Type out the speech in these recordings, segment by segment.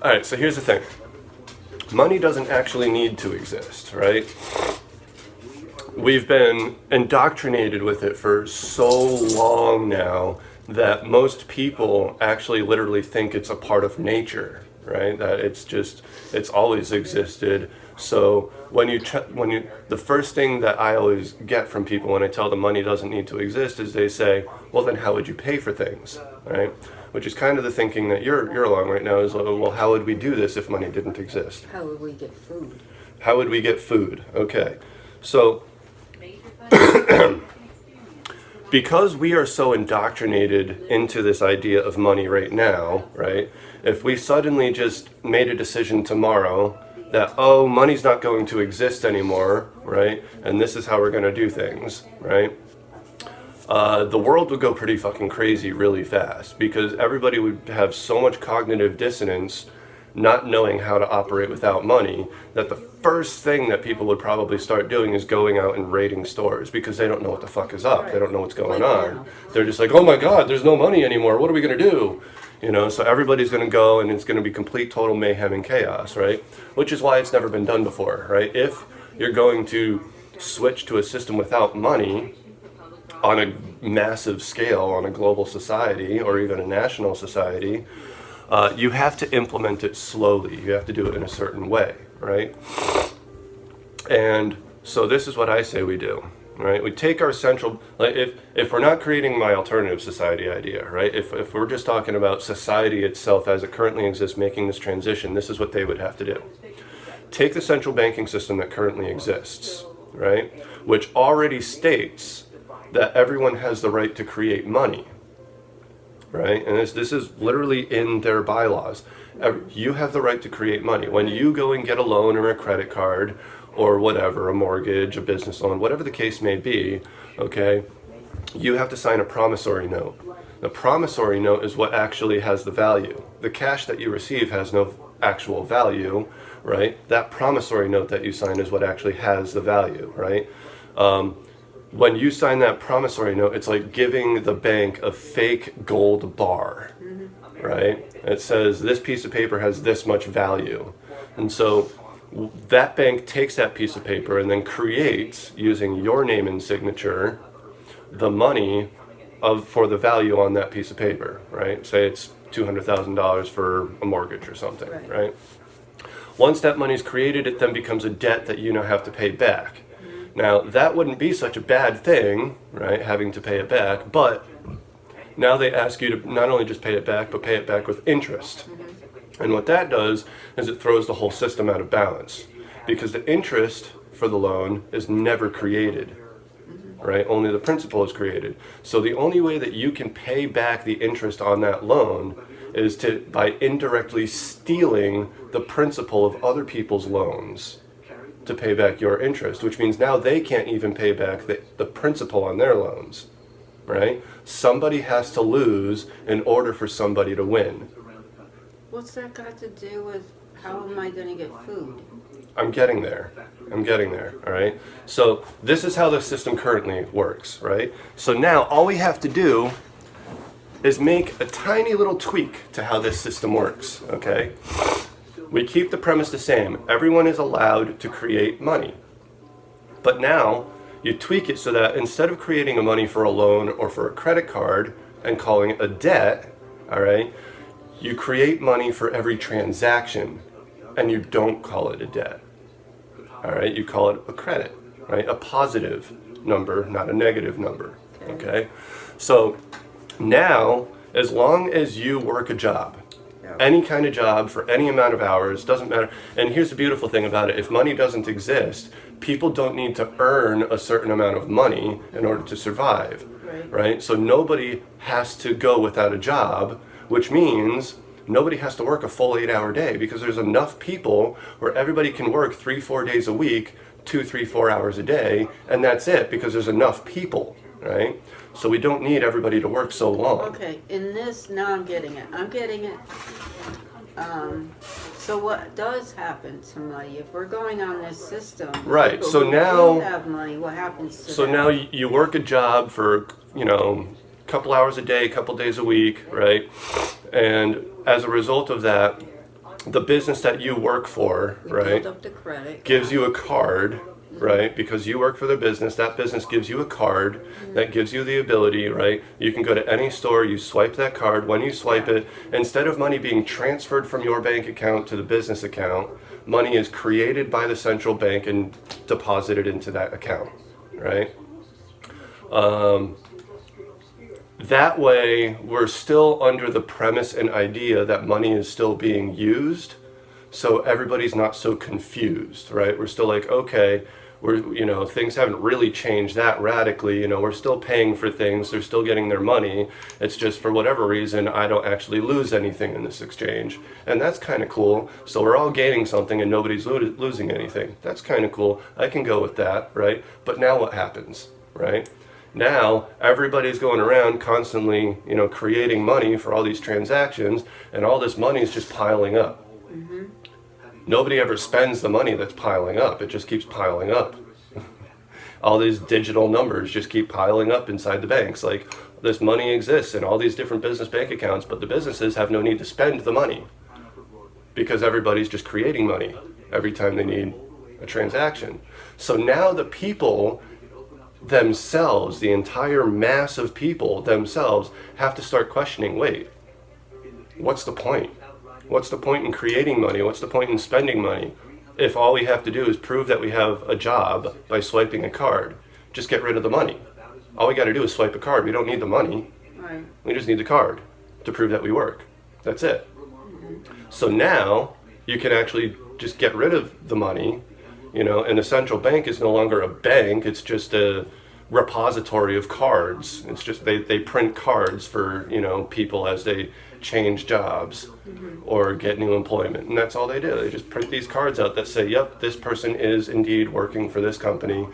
All right, so here's the thing. Money doesn't actually need to exist, right? We've been indoctrinated with it for so long now that most people actually literally think it's a part of nature, right? That it's always existed. So the first thing that I always get from people when I tell them money doesn't need to exist is they say, well, then how would you pay for things, right? Which is kind of the thinking that you're along right now is, well, how would we do this if money didn't exist? How would we get food? How would we get food? Okay. So, because we are so indoctrinated into this idea of money right now, right? If we suddenly just made a decision tomorrow that, oh, money's not going to exist anymore, right? And this is how we're going to do things, right? The world would go pretty fucking crazy really fast because everybody would have so much cognitive dissonance not knowing how to operate without money that the first thing that people would probably start doing is going out and raiding stores because they don't know what the fuck is up. They don't know what's going on. They're just like, oh my God, there's no money anymore. What are we going to do? You know, so everybody's going to go and it's going to be complete total mayhem and chaos, right? Which is why it's never been done before, right? If you're going to switch to a system without money on a massive scale, on a global society or even a national society, you have to implement it slowly. You have to do it in a certain way, right? And so this is what I say we do, right? We take our central, like if we're not creating my alternative society idea, right? If we're just talking about society itself as it currently exists, making this transition, this is what they would have to do. Take the central banking system that currently exists, right? Which already states that everyone has the right to create money, right? And this is literally in their bylaws. You have the right to create money. When you go and get a loan or a credit card or whatever, a mortgage, a business loan, whatever the case may be, okay, you have to sign a promissory note. The promissory note is what actually has the value. The cash that you receive has no actual value, right? That promissory note that you sign is what actually has the value, right? When you sign that promissory note, it's like giving the bank a fake gold bar, right? It says this piece of paper has this much value. And so that bank takes that piece of paper and then creates, using your name and signature, the money for the value on that piece of paper, right? Say it's $200,000 for a mortgage or something, right? Once that money is created, it then becomes a debt that you now have to pay back. Now, that wouldn't be such a bad thing, right, having to pay it back, but now they ask you to not only just pay it back, but pay it back with interest. And what that does is it throws the whole system out of balance because the interest for the loan is never created, right? Only the principal is created. So the only way that you can pay back the interest on that loan is by indirectly stealing the principal of other people's loans to pay back your interest, which means now they can't even pay back the principal on their loans, right? Somebody has to lose in order for somebody to win. What's that got to do with how am I going to get food? I'm getting there, all right? So this is how the system currently works, right? So now all we have to do is make a tiny little tweak to how this system works, okay? We keep the premise the same. Everyone is allowed to create money. But now you tweak it so that instead of creating a money for a loan or for a credit card and calling it a debt, all right, you create money for every transaction and you don't call it a debt. All right, you call it a credit, right? A positive number, not a negative number, okay? So now, as long as you work a job, any kind of job for any amount of hours, doesn't matter. And here's the beautiful thing about it. If money doesn't exist, people don't need to earn a certain amount of money in order to survive, right? So nobody has to go without a job, which means nobody has to work a full 8-hour day because there's enough people where everybody can work 3-4 days a week, 2-3-4 hours a day, and that's it because there's enough people, right? So we don't need everybody to work so long. Okay, in this, now I'm getting it. So what does happen to money if we're going on this system? Right. People so who now do have money, what happens to So them? now you work a job for, a couple hours a day, a couple days a week, right? And as a result of that, the business that you work for, We right, build up the credit. gives you a card, right? Because you work for the business, that business gives you a card that gives you the ability, right? You can go to any store, you swipe that card. When you swipe it, instead of money being transferred from your bank account to the business account, money is created by the central bank and deposited into that account, right? That way, we're still under the premise and idea that money is still being used, so everybody's not so confused, right? We're still like, okay, things haven't really changed that radically. We're still paying for things. They're still getting their money. It's just for whatever reason, I don't actually lose anything in this exchange. And that's kind of cool. So we're all gaining something and nobody's losing anything. That's kind of cool. I can go with that, right? But now what happens, right? Now everybody's going around constantly, creating money for all these transactions, and all this money is just piling up. Nobody ever spends the money that's piling up. It just keeps piling up. All these digital numbers just keep piling up inside the banks. Like, this money exists in all these different business bank accounts, but the businesses have no need to spend the money because everybody's just creating money every time they need a transaction. So now the people themselves, the entire mass of people themselves, have to start questioning, wait, what's the point? What's the point in creating money? What's the point in spending money? If all we have to do is prove that we have a job by swiping a card, just get rid of the money. All we got to do is swipe a card. We don't need the money. Right. We just need the card to prove that we work. That's it. So now you can actually just get rid of the money, and the central bank is no longer a bank. It's just a repository of cards. It's just they print cards for people as they change jobs or get new employment, and that's all they do. They just print these cards out that say, yep, this person is indeed working for this company.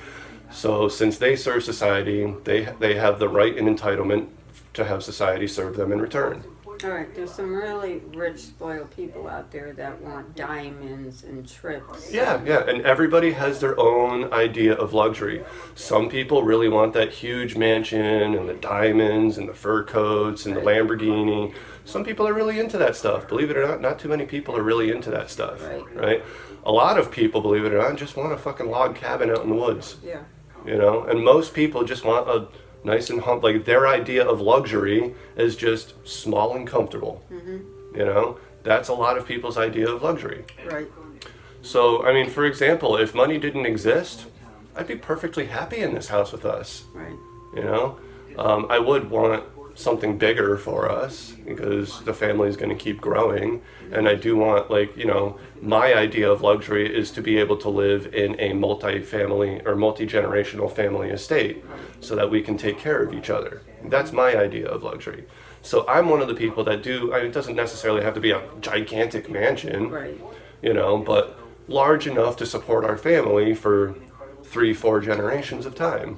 So since they serve society, they have the right and entitlement to have society serve them in return. All right, there's some really rich, spoiled people out there that want diamonds and trips. Yeah, and everybody has their own idea of luxury. Some people really want that huge mansion and the diamonds and the fur coats and the Lamborghini. Some people are really into that stuff. Believe it or not too many people are really into that stuff, right? A lot of people, believe it or not, just want a fucking log cabin out in the woods. Yeah. And most people just want a nice and like their idea of luxury is just small and comfortable. That's a lot of people's idea of luxury. Right. So, I mean, for example, if money didn't exist, I'd be perfectly happy in this house with us. Right. I would want something bigger for us because the family is going to keep growing, and I do want, my idea of luxury is to be able to live in a multi-family or multi-generational family estate so that we can take care of each other. That's my idea of luxury. So I'm one of the people that it doesn't necessarily have to be a gigantic mansion, Right. But large enough to support our family for 3-4 generations of time.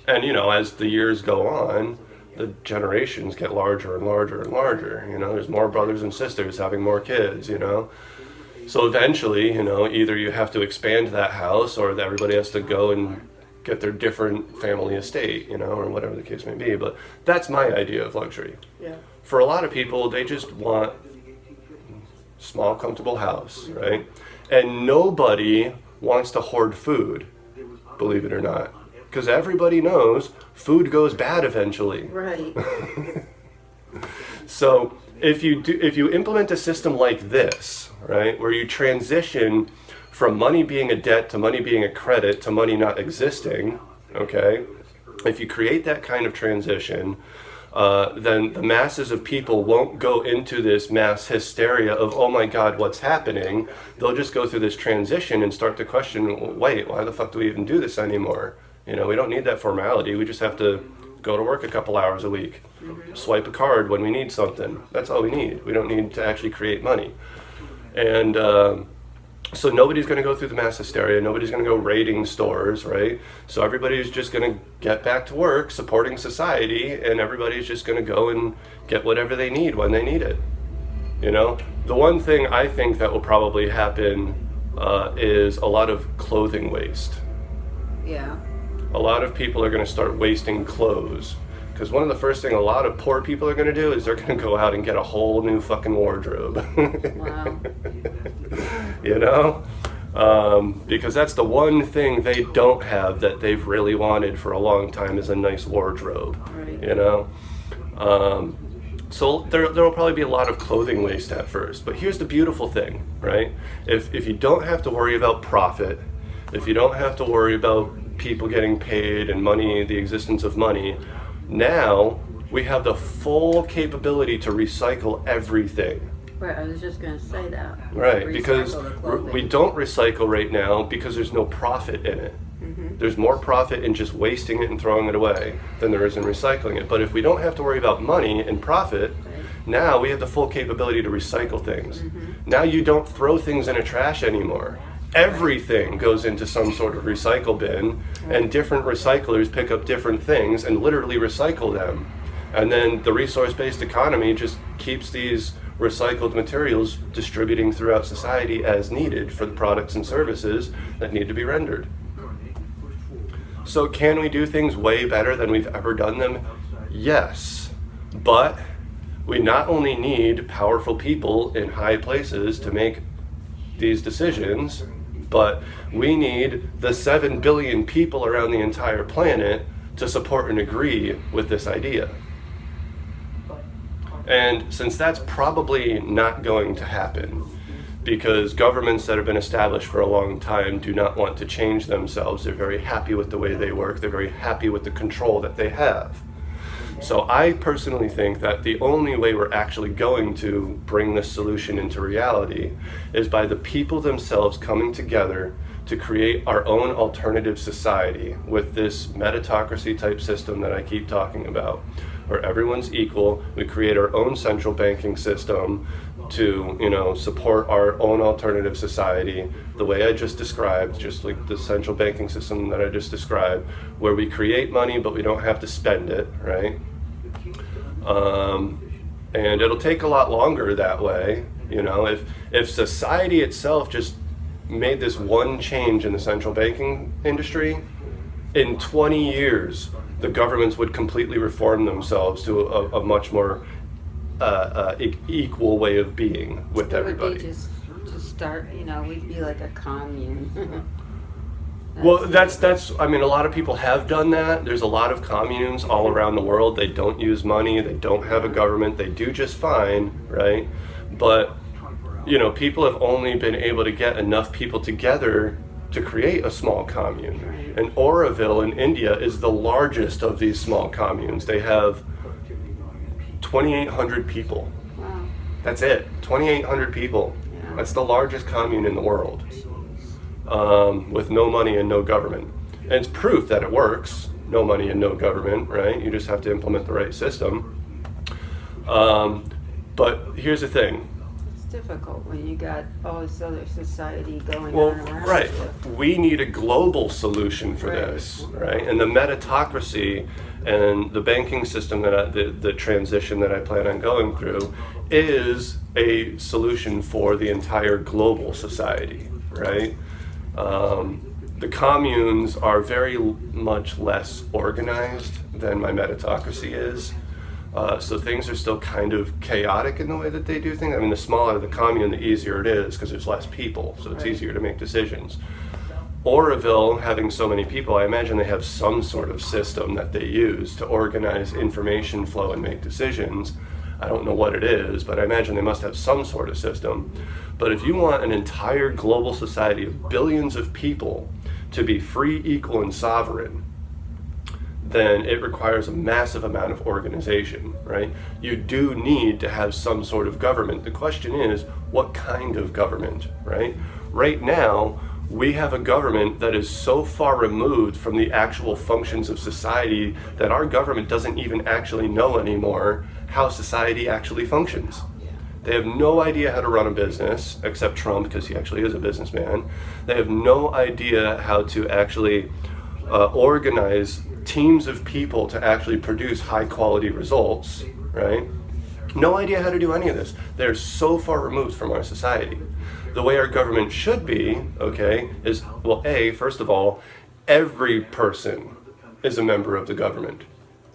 And as the years go on, the generations get larger and larger and larger. There's more brothers and sisters having more kids, So eventually, either you have to expand that house or everybody has to go and get their different family estate, or whatever the case may be. But that's my idea of luxury. Yeah. For a lot of people, they just want small, comfortable house, right? And nobody wants to hoard food, believe it or not. Because everybody knows food goes bad eventually. Right. So if you implement a system like this, right, where you transition from money being a debt to money being a credit to money not existing, okay, if you create that kind of transition, then the masses of people won't go into this mass hysteria of, oh my God, what's happening? They'll just go through this transition and start to question, wait, why the fuck do we even do this anymore? We don't need that formality. We just have to go to work a couple hours a week, swipe a card when we need something. That's all we need. We don't need to actually create money. And so nobody's going to go through the mass hysteria. Nobody's going to go raiding stores, right? So everybody's just going to get back to work, supporting society, and everybody's just going to go and get whatever they need when they need it. The one thing I think that will probably happen is a lot of clothing waste. Yeah. A lot of people are going to start wasting clothes Because one of the first thing a lot of poor people are going to do is they're going to go out and get a whole new fucking wardrobe. Wow. You know? Because that's the one thing they don't have that they've really wanted for a long time is a nice wardrobe. Right. You know? So there will probably be a lot of clothing waste at first. But here's the beautiful thing, right? If you don't have to worry about profit, if you don't have to worry about people getting paid and money, the existence of money, now we have the full capability to recycle everything. Right, I was just going to say that. Right, Recycle because the clothing. we don't recycle right now because there's no profit in it. Mm-hmm. There's more profit in just wasting it and throwing it away than there is in recycling it. But if we don't have to worry about money and profit, Right. now we have the full capability to recycle things. Mm-hmm. Now you don't throw things in a trash anymore. Everything goes into some sort of recycle bin, and different recyclers pick up different things and literally recycle them. And then the resource-based economy just keeps these recycled materials distributing throughout society as needed for the products and services that need to be rendered. So can we do things way better than we've ever done them? Yes, but we not only need powerful people in high places to make these decisions, but we need the 7 billion people around the entire planet to support and agree with this idea. And since that's probably not going to happen, because governments that have been established for a long time do not want to change themselves, they're very happy with the way they work, they're very happy with the control that they have. So I personally think that the only way we're actually going to bring this solution into reality is by the people themselves coming together to create our own alternative society with this meritocracy type system that I keep talking about, where everyone's equal. We create our own central banking system to, support our own alternative society, the way I just described, just like the central banking system that I just described, where we create money but we don't have to spend it, right? And it'll take a lot longer that way. If society itself just made this one change in the central banking industry, in 20 years, the governments would completely reform themselves to a much more equal way of being with everybody. Would be just start, we'd be like a commune. Well, that's. I mean, a lot of people have done that. There's a lot of communes all around the world. They don't use money. They don't have a government. They do just fine, right? But, people have only been able to get enough people together to create a small commune. And Oroville in India is the largest of these small communes. They have 2,800 people. Wow. That's it. 2,800 people. Yeah. That's the largest commune in the world. With no money and no government. And it's proof that it works. No money and no government, right? You just have to implement the right system. But here's the thing. It's difficult when you got all this other society going Well, on around right. you. We need a global solution for Right. this, right? And the meritocracy and the banking system the transition that I plan on going through is a solution for the entire global society, right? The communes are very much less organized than my meritocracy is. So things are still kind of chaotic in the way that they do things. I mean, the smaller the commune, the easier it is because there's less people, so it's easier to make decisions. Oroville, having so many people, I imagine they have some sort of system that they use to organize information flow and make decisions. I don't know what it is, but I imagine they must have some sort of system. But if you want an entire global society of billions of people to be free, equal, and sovereign, then it requires a massive amount of organization, right? You do need to have some sort of government. The question is, what kind of government, right? Right now, we have a government that is so far removed from the actual functions of society that our government doesn't even actually know anymore how society actually functions. They have no idea how to run a business, except Trump, because he actually is a businessman. They have no idea how to actually organize teams of people to actually produce high quality results, right? No idea how to do any of this. They're so far removed from our society. The way our government should be, okay, is, well, first of all, every person is a member of the government.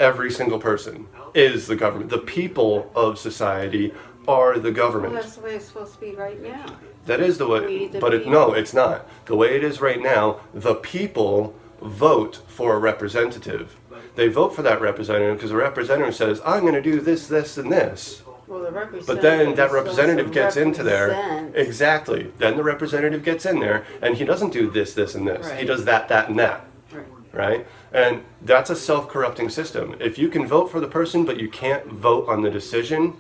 every single person is the government. The people of society are the government. Well, that's the way it's supposed to be right now. That is the way, We, the but people. no, it's not. The way it is right now, the people vote for a representative. They vote for that representative because the representative says, I'm going to do this, this, and this. Well, the representative But then that is supposed representative to gets into there. represent- Exactly. Then the representative gets in there, and he doesn't do this, this, and this. He Right. does that, that, and that. Right. Right? And that's a self-corrupting system. If you can vote for the person, but you can't vote on the decision,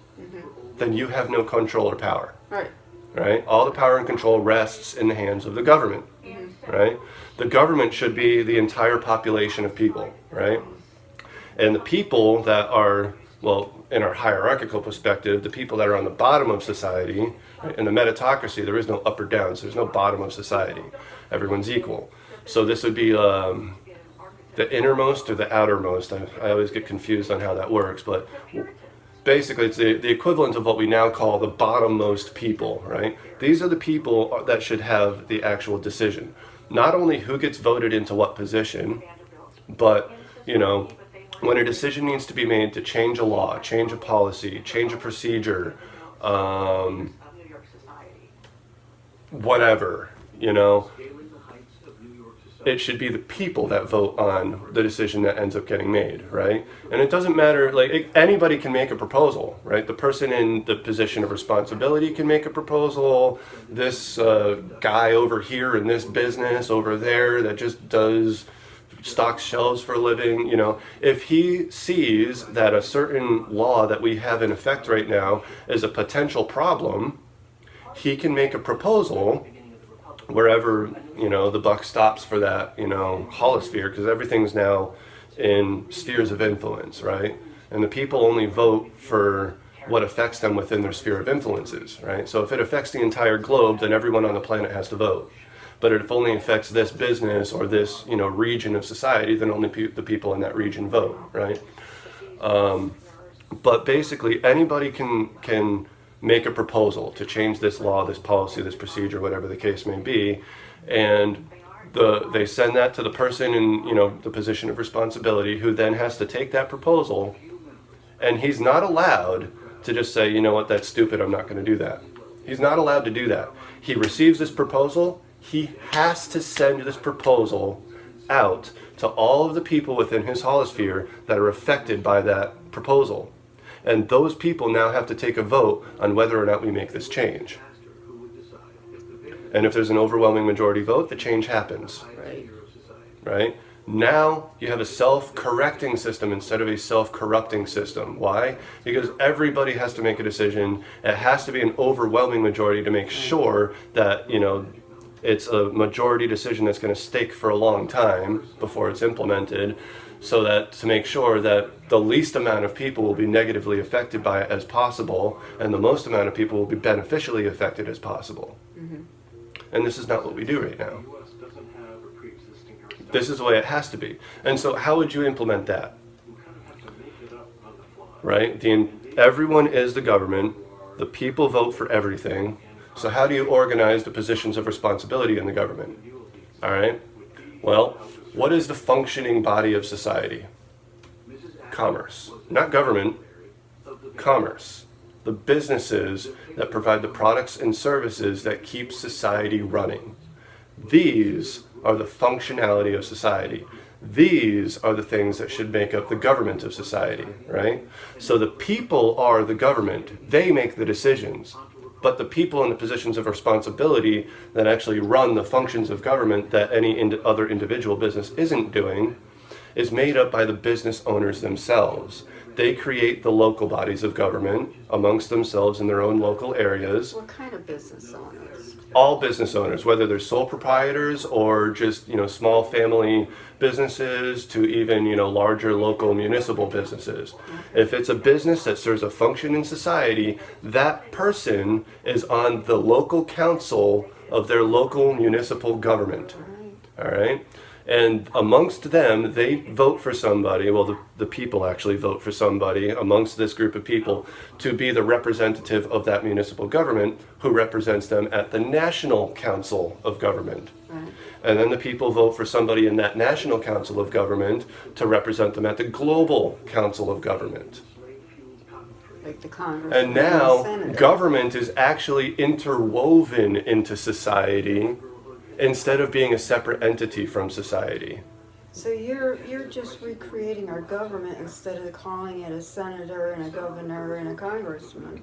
then you have no control or power. Right. Right? All the power and control rests in the hands of the government. Right? The government should be the entire population of people. Right? And the people that are, well, in our hierarchical perspective, the people that are on the bottom of society, right, in the meritocracy, there is no up or down, so there's no bottom of society. Everyone's equal. So this would be the innermost or the outermost. I always get confused on how that works, but basically it's the equivalent of what we now call the bottommost people, right? These are the people that should have the actual decision. Not only who gets voted into what position, but, you know, when a decision needs to be made to change a law, change a policy, change a procedure, whatever, you know, it should be the people that vote on the decision that ends up getting made, right? And it doesn't matter, like, anybody can make a proposal, right? The person in the position of responsibility can make a proposal. This guy over here in this business over there that just does stocks shelves for a living, you know, if he sees that a certain law that we have in effect right now is a potential problem, he can make a proposal wherever, you know, the buck stops for that, you know, holosphere, because everything's now in spheres of influence, right? And the people only vote for what affects them within their sphere of influences, right? So if it affects the entire globe, then everyone on the planet has to vote. But if it only affects this business or this, you know, region of society, then only the people in that region vote, right? But basically, anybody can make a proposal to change this law, this policy, this procedure, whatever the case may be, and they send that to the person in, you know, the position of responsibility, who then has to take that proposal, and he's not allowed to just say, you know what, that's stupid, I'm not going to do that. He's not allowed to do that. He receives this proposal. He has to send this proposal out to all of the people within his holosphere that are affected by that proposal. And those people now have to take a vote on whether or not we make this change. And if there's an overwhelming majority vote, the change happens. Right. Right? Now you have a self-correcting system instead of a self-corrupting system. Why? Because everybody has to make a decision. It has to be an overwhelming majority to make sure that, you know, it's a majority decision that's going to stick for a long time before it's implemented, so that to make sure that the least amount of people will be negatively affected by it as possible, and the most amount of people will be beneficially affected as possible. Mm-hmm. And this is not what we do right now. This is the way it has to be. And so how would you implement that? Right? Everyone is the government. The people vote for everything. So how do you organize the positions of responsibility in the government? All right? Well, what is the functioning body of society? Commerce. Not government, commerce. The businesses that provide the products and services that keep society running. These are the functionality of society. These are the things that should make up the government of society, right? So the people are the government. They make the decisions. But the people in the positions of responsibility that actually run the functions of government that any other individual business isn't doing is made up by the business owners themselves. They create the local bodies of government amongst themselves in their own local areas. What kind of business owners? All business owners, whether they're sole proprietors or just, you know, small family businesses to even, you know, larger local municipal businesses. If it's a business that serves a function in society, that person is on the local council of their local municipal government. All right? And amongst them, they vote for somebody, well, the people actually vote for somebody amongst this group of people to be the representative of that municipal government who represents them at the National Council of Government. Right. And then the people vote for somebody in that national council of government to represent them at the global council of government. Like the Congress And the now Senator. government is actually interwoven into society instead of being a separate entity from society. So you're just recreating our government instead of calling it a senator and a governor and a congressman.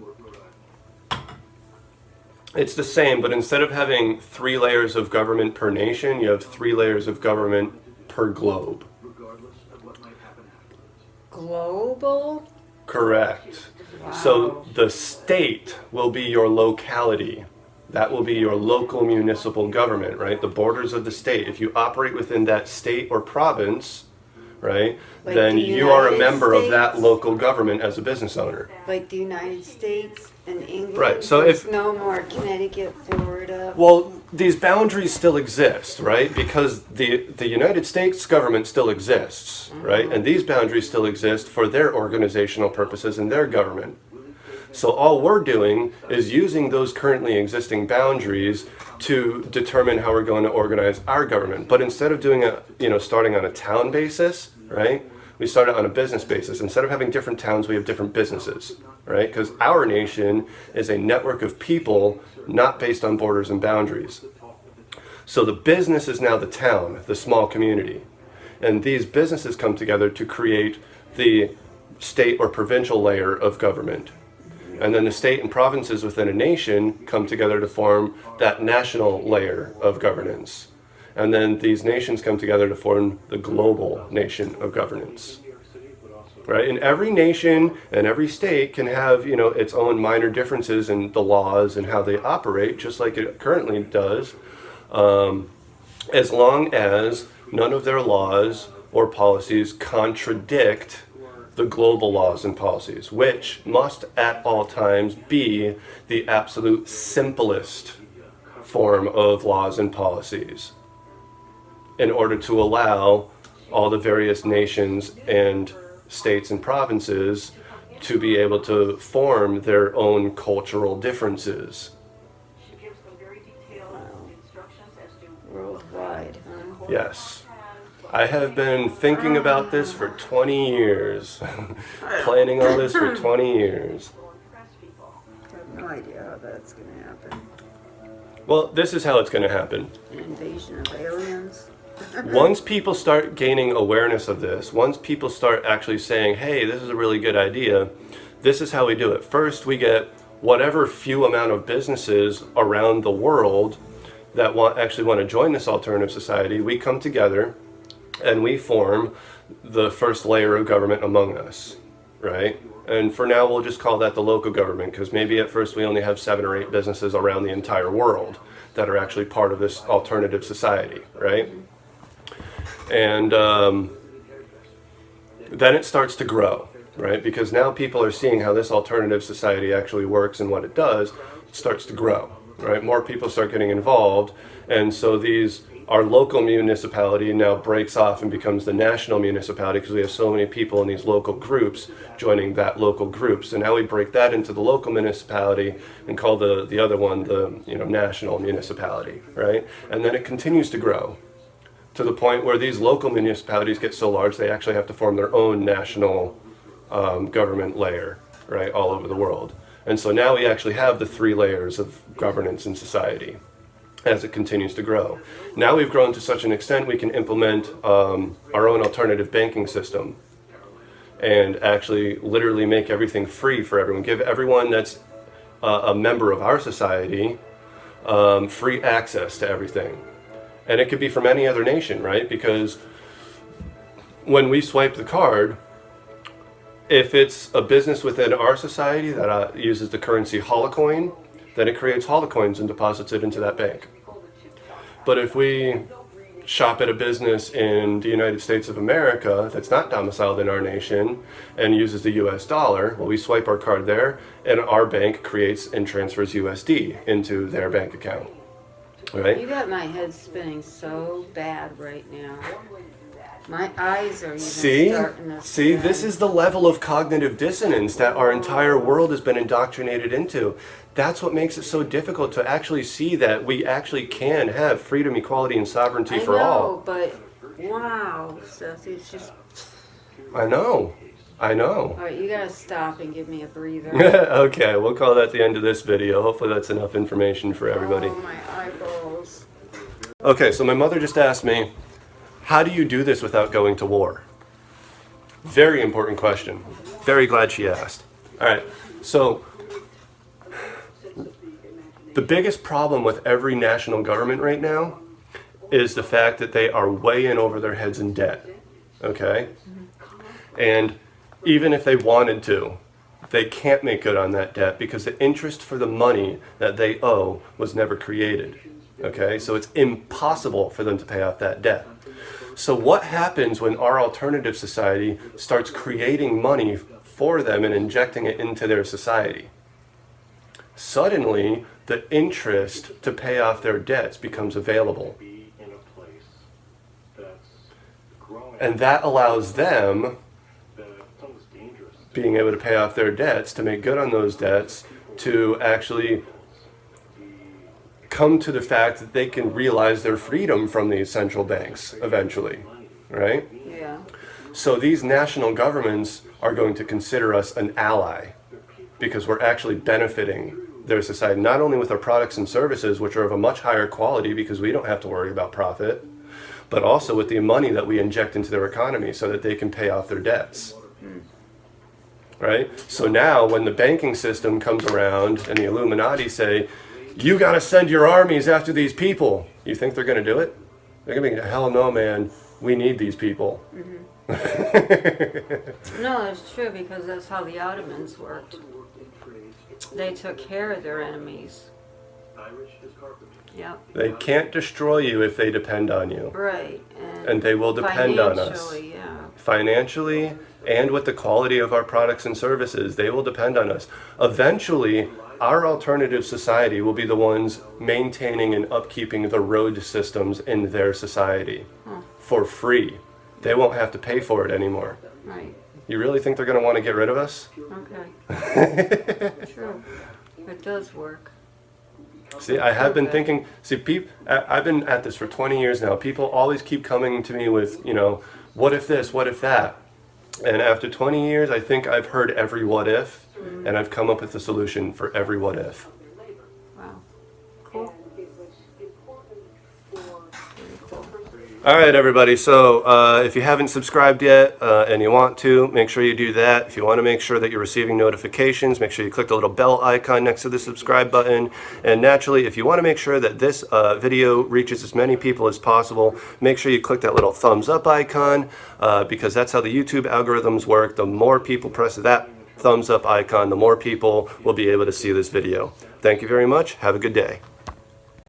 It's the same, but instead of having 3 layers of government per nation, you have 3 layers of government per globe. Global? Correct. Wow. So the state will be your locality. That will be your local municipal government, right? The borders of the state. If you operate within that state or province, right, Like then the you are a United member of that States? local government as a business owner. Like the United States and England? Right, so There's if- no more Connecticut, Florida. Well, these boundaries still exist, right? Because the United States government still exists, right? And these boundaries still exist for their organizational purposes and their government. So all we're doing is using those currently existing boundaries to determine how we're going to organize our government. But instead of doing it, starting on a town basis, right? We started on a business basis. Instead of having different towns, we have different businesses, right? Because our nation is a network of people, not based on borders and boundaries. So the business is now the town, the small community. And these businesses come together to create the state or provincial layer of government. And then the state and provinces within a nation come together to form that national layer of governance. And then these nations come together to form the global nation of governance. Right? And every nation and every state can have, its own minor differences in the laws and how they operate, just like it currently does, as long as none of their laws or policies contradict the global laws and policies, which must at all times be the absolute simplest form of laws and policies in order to allow all the various nations and states and provinces to be able to form their own cultural differences. Worldwide, huh? Yes. I have been thinking about this for 20 years, planning on this for 20 years. I have no idea how that's going to happen. Well, this is how it's going to happen. An invasion of aliens? Once people start gaining awareness of this, once people start actually saying, hey, this is a really good idea, this is how we do it. First, we get whatever few amount of businesses around the world that actually want to join this alternative society. We come together and we form the first layer of government among us, right? And for now, we'll just call that the local government, because maybe at first we only have 7 or 8 businesses around the entire world that are actually part of this alternative society, right? And then it starts to grow, right? Because now people are seeing how this alternative society actually works and what it does. It starts to grow, right? More people start getting involved, and so our local municipality now breaks off and becomes the national municipality, because we have so many people in these local groups joining that local group. So now we break that into the local municipality and call the other one the national municipality, right? And then it continues to grow to the point where these local municipalities get so large they actually have to form their own national government layer, right, all over the world. And so now we actually have the 3 layers of governance in society as it continues to grow. Now we've grown to such an extent we can implement our own alternative banking system and actually literally make everything free for everyone. Give everyone that's a member of our society free access to everything. And it could be from any other nation, right? Because when we swipe the card, if it's a business within our society that uses the currency holocoin, then it creates holocoins and deposits it into that bank. But if we shop at a business in the United States of America that's not domiciled in our nation and uses the US dollar, well, we swipe our card there and our bank creates and transfers USD into their bank account. You Right? got my head spinning so bad right now. My eyes are even See? starting to See, spin. this is the level of cognitive dissonance that our entire world has been indoctrinated into. That's what makes it so difficult to actually see that we actually can have freedom, equality, and sovereignty for all. But wow, Seth, it's just... I know. All right, you gotta stop and give me a breather. Okay, we'll call that the end of this video. Hopefully that's enough information for everybody. Oh, my eyeballs. Okay, so my mother just asked me, how do you do this without going to war? Very important question. Very glad she asked. All right, so the biggest problem with every national government right now is the fact that they are way in over their heads in debt, okay? And even if they wanted to, they can't make good on that debt because the interest for the money that they owe was never created, okay? So it's impossible for them to pay off that debt. So what happens when our alternative society starts creating money for them and injecting it into their society? Suddenly, the interest to pay off their debts becomes available. And that allows them, being able to pay off their debts, to make good on those debts, to actually come to the fact that they can realize their freedom from these central banks eventually, right? Yeah. So these national governments are going to consider us an ally because we're actually benefiting their society, not only with our products and services, which are of a much higher quality because we don't have to worry about profit, but also with the money that we inject into their economy so that they can pay off their debts. Right? So now when the banking system comes around and the Illuminati say, you got to send your armies after these people, you think they're going to do it? They're going to be, hell no, man, we need these people. No, it's true because that's how the Ottomans worked. They took care of their enemies. Yep. They can't destroy you if they depend on you. Right. And they will depend on us. Financially, yeah. Financially, and with the quality of our products and services, they will depend on us. Eventually, our alternative society will be the ones maintaining and upkeeping the road systems in their society for free. They won't have to pay for it anymore. Right. You really think they're going to want to get rid of us? Okay. True. It does work. See, I have been thinking, I've been at this for 20 years now. People always keep coming to me with, what if this, what if that? And after 20 years, I think I've heard every what if, and I've come up with a solution for every what if. Wow. Cool. All right, everybody. So if you haven't subscribed yet and you want to, make sure you do that. If you want to make sure that you're receiving notifications, make sure you click the little bell icon next to the subscribe button. And naturally, if you want to make sure that this video reaches as many people as possible, make sure you click that little thumbs up icon because that's how the YouTube algorithms work. The more people press that thumbs up icon, the more people will be able to see this video. Thank you very much. Have a good day.